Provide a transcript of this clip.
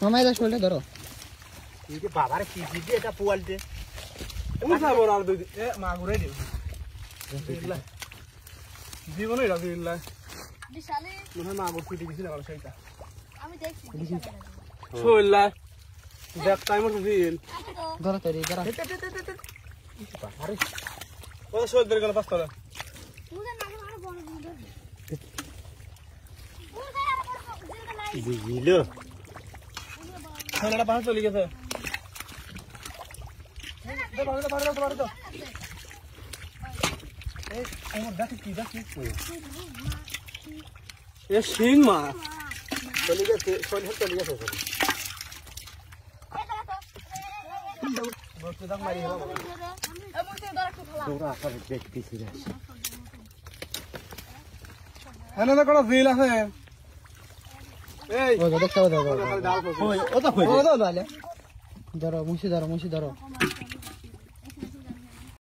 মামাই দাস বললে ধরো বাবার কি দিদি এটা পোয়ালতে মাগুরে দিও জীবনে এটা দিল্লা বিশালে মনে হয় মাগুর পিটি দিছি না সেইটা আমি দেখছি শোল্লা দেখ টাইমার দিন ধরো তৈরি ধরো আরে ও শোল ধরে গেল পাঁচতলা তুই না আরো বড় ধর দিলো ছেলেটা পাঁচ চলে গেছে এ শিং মাছ চলে গেছে চলে গেছে তোরা আসার দেখতেছি রে এনে না কোনো বিল আছে এই দেখতে ডাল ধরো মুসি ধরো